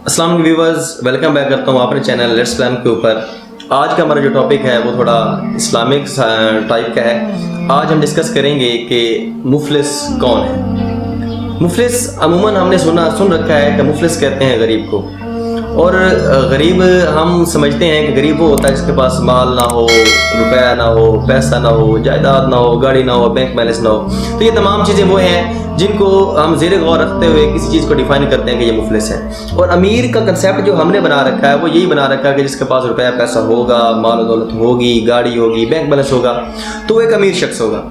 अस्सलाम वालेकुम viewers, welcome back करता हूँ अपने चैनल लेट्स प्लान के ऊपर। आज का हमारा जो टॉपिक है वो थोड़ा इस्लामिक टाइप का है। आज हम डिस्कस करेंगे कि मुफलिस कौन है। मुफलिस अमूमन हमने सुन रखा है कि मुफलिस कहते हैं गरीब को, और गरीब हम समझते हैं कि गरीब वो होता है जिसके पास माल ना हो, रुपया ना हो, पैसा ना हो, जायदाद ना हो, गाड़ी ना हो, बैंक बैलेंस ना हो। तो ये तमाम चीज़ें वो हैं जिनको हम ज़ेर गौर रखते हुए किसी चीज़ को डिफाइन करते हैं कि ये मुफलिस है। और अमीर का कंसेप्ट जो हमने बना रखा है वो यही बना रखा है कि जिसके पास रुपया पैसा होगा, माल दौलत होगी, गाड़ी होगी, बैंक बैलेंस होगा, तो एक अमीर शख्स होगा।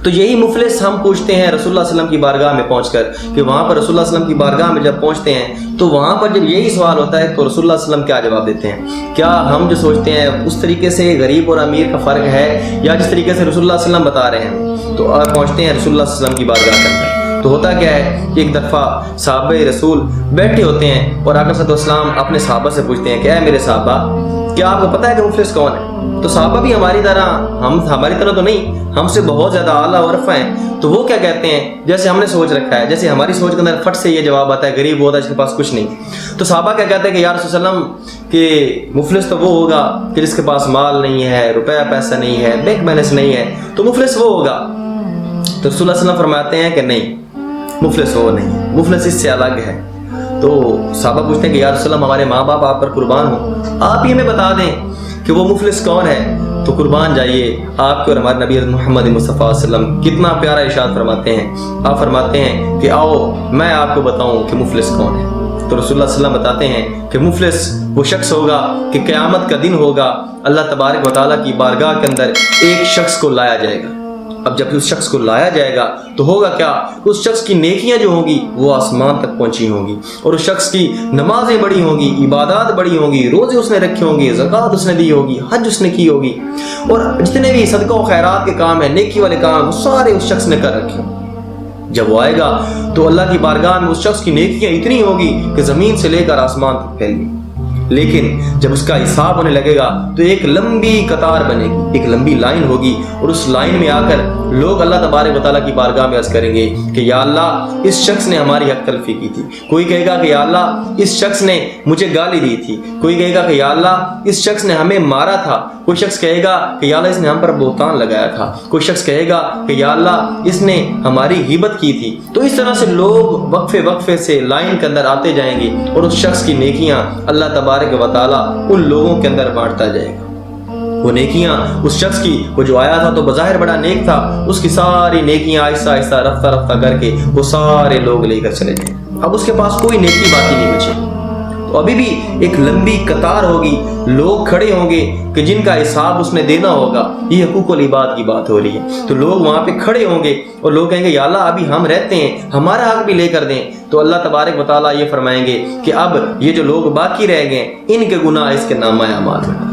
तो यही मुफलिस हम पूछते हैं रसूलुल्लाह सल्लल्लाहु अलैहि वसल्लम की बारगाह में पहुंचकर कि वहाँ पर रसूलुल्लाह सल्लल्लाहु अलैहि वसल्लम की बारगाह में जब पहुँचते हैं तो वहाँ पर जब यही सवाल होता है तो रसूलुल्लाह सल्लल्लाहु अलैहि वसल्लम क्या जवाब देते हैं। क्या हम जो सोचते हैं उस तरीके से गरीब और अमीर का फ़र्क है, या जिस तरीके से रसूलुल्लाह सल्लल्लाहु अलैहि वसल्लम बता रहे हैं। तो और पहुँचते हैं रसूलुल्लाह सल्लल्लाहु अलैहि वसल्लम की बारगाह के अंदर। तो होता क्या है कि एक दफ़ा सहाबे रसूल बैठे होते हैं और आका सल्लल्लाहु अलैहि वसल्लम अपने सहाबा से पूछते हैं, क्या है मेरे सहाबा, क्या आपको पता है कि मुफलिस कौन है? तो सहाबा भी हमारी तरह तो नहीं, हमसे बहुत ज़्यादा आला और रफ़ा हैं। तो वो क्या कहते हैं, जैसे हमने सोच रखा है, जैसे हमारी सोच के अंदर फट से ये जवाब आता है गरीब होता है जिसके पास कुछ नहीं। तो सहाबा क्या कहते हैं कि या रसूल सल्लम कि मुफलिस तो वो होगा कि जिसके पास माल नहीं है, रुपया पैसा नहीं है, बैंक बैलेंस नहीं है, तो मुफलिस वो होगा। तो रसूल सल्लम फरमाते हैं कि नहीं, मुफलिस वो नहीं है, मुफलिस इससे अलग है। तो सहाबा पूछते हैं कि या रसूल अल्लाह, हमारे माँ बाप आप पर कुर्बान हो, आप ही हमें बता दें कि वो मुफलिस कौन है। तो कुर्बान जाइए, आपके और हमारे नबी मोहम्मद मुस्तफ़ा सल्लम कितना प्यारा इरशाद फरमाते हैं। आप फरमाते हैं कि आओ मैं आपको बताऊं कि मुफलिस कौन है। तो रसूलुल्लाह सल्लम बताते हैं कि मुफलिस वो शख्स होगा कि क़यामत का दिन होगा, अल्लाह तबारक व तआला की बारगाह के अंदर एक शख्स को लाया जाएगा। अब जब उस शख्स को लाया जाएगा तो होगा क्या, उस शख्स की नेकियां जो होंगी वो आसमान तक पहुंची होंगी, और उस शख्स की नमाजें बड़ी होंगी, इबादत बड़ी होंगी, रोजे उसने रखे होंगे, ज़कात उसने दी होगी, हज उसने की होगी, और जितने भी सदका और खैरात के काम है, नेकी वाले काम, वो सारे उस शख्स ने कर रखे होंगे। जब वो आएगा तो अल्लाह की बारगाह में उस शख्स की नेकियां इतनी होगी कि ज़मीन से लेकर आसमान तक फैलेगी। लेकिन जब उसका हिसाब होने लगेगा तो एक लंबी कतार बनेगी, एक लंबी लाइन होगी, और उस लाइन में आकर लोग अल्लाह तबारक व तआला की बारगाह में अर्ज़ करेंगे कि या अल्लाह, इस शख्स ने हमारी हक तलफी की थी। कोई कहेगा कि या अल्लाह, इस शख्स ने मुझे गाली दी थी। कोई कहेगा कि या अल्लाह, इस शख्स ने हमें मारा था। कोई शख्स कहेगा कि या अल्लाह, इसने हम पर बोहतान लगाया था। कोई शख्स कहेगा कि या अल्लाह, इसने हमारी ग़ीबत की थी। तो इस तरह से लोग वक्फे से लाइन के अंदर आते जाएंगे, और उस शख्स की नेकियां अल्लाह तबारक व तआला उन लोगों के अंदर बांटता जाएगा। वो नेकियां उस शख्स की, वो जो आया था तो बज़ाहिर बड़ा नेक था, उसकी सारी नेकियां आहिस्ता आहिस्ता रफ्ता रफ्ता करके वो सारे लोग लेकर चले गए। अब उसके पास कोई नेकी बाकी नहीं बची। तो अभी भी एक लंबी कतार होगी, लोग खड़े होंगे कि जिनका हिसाब उसने देना होगा। ये हुकूकुल इबाद की बात हो रही है। तो लोग वहाँ पे खड़े होंगे और लोग कहेंगे या अल्लाह, अभी हम रहते हैं, हमारा हक भी लेकर दें। तो अल्लाह तबारक व तआला ये फरमाएंगे कि अब ये जो लोग बाकी रह गए, इनके गुनाह इसके नामा अमाल में।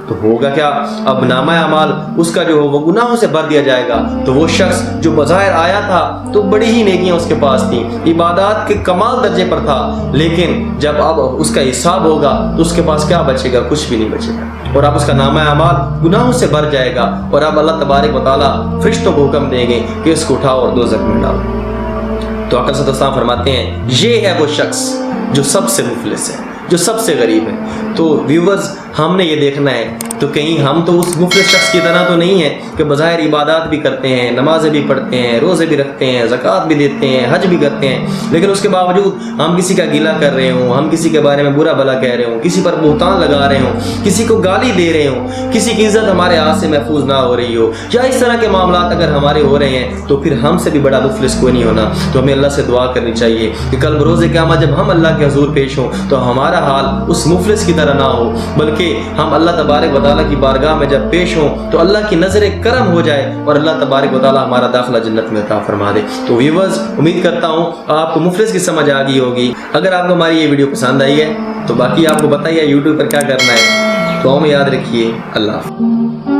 तो होगा क्या, अब नामा अमाल उसका जो हो वो गुनाहों से भर दिया जाएगा। तो वो शख्स जो बज़ाहिर आया था तो बड़ी ही नेकियां उसके पास थी, इबादत के कमाल दर्जे पर था, लेकिन जब अब उसका हिसाब होगा तो उसके पास क्या बचेगा, कुछ भी नहीं बचेगा, और अब उसका नामा अमाल गुनाहों से भर जाएगा। और अब अल्लाह तबारक व तआला फरिश्तों को हुक्म देंगे कि इसको उठाओ और दोज़ख में डालो। तो आका सल्लल्लाहु अलैहि वसल्लम फरमाते हैं, ये है वो शख्स जो सबसे मुफलिस है, जो सबसे गरीब है। तो व्यूवर्स, हमने ये देखना है तो कहीं हम तो उस मुफलिस शख्स की तरह तो नहीं है कि बज़ाहिर इबादत भी करते हैं, नमाज़ें भी पढ़ते हैं, रोज़े भी रखते हैं, ज़कात भी देते हैं, हज भी करते हैं, लेकिन उसके बावजूद हम किसी का गिला कर रहे हों, हम किसी के बारे में बुरा भला कह रहे हों, किसी पर बोहतान लगा रहे हों, किसी को गाली दे रहे हों, किसी की इज़्ज़त हमारे हाथ से महफूज ना हो रही हो, या इस तरह के मामला अगर हमारे हो रहे हैं, तो फिर हमसे भी बड़ा मुफलिस कोई नहीं होना। तो हमें अल्लाह से दुआ करनी चाहिए कि कल बरोज़े क़यामत जब हम अल्लाह के हुज़ूर पेश हों तो हमारा हाल उस मुफलिस की तरह ना हो, बल्कि हम अल्लाह तबारक व तआला की बारगाह में जब पेश हों तो अल्लाह की नज़र करम हो जाए और अल्लाह तबारक व तआला हमारा दाखिला जन्नत में अता फरमा दे। तो व्यूअर्स, उम्मीद करता हूँ आपको मुफलिस की समझ आ गई होगी। अगर आपको हमारी ये वीडियो पसंद आई है तो बाकी आपको बताइए यूट्यूब पर क्या करना है। तो हमें याद रखिए। अल्लाह।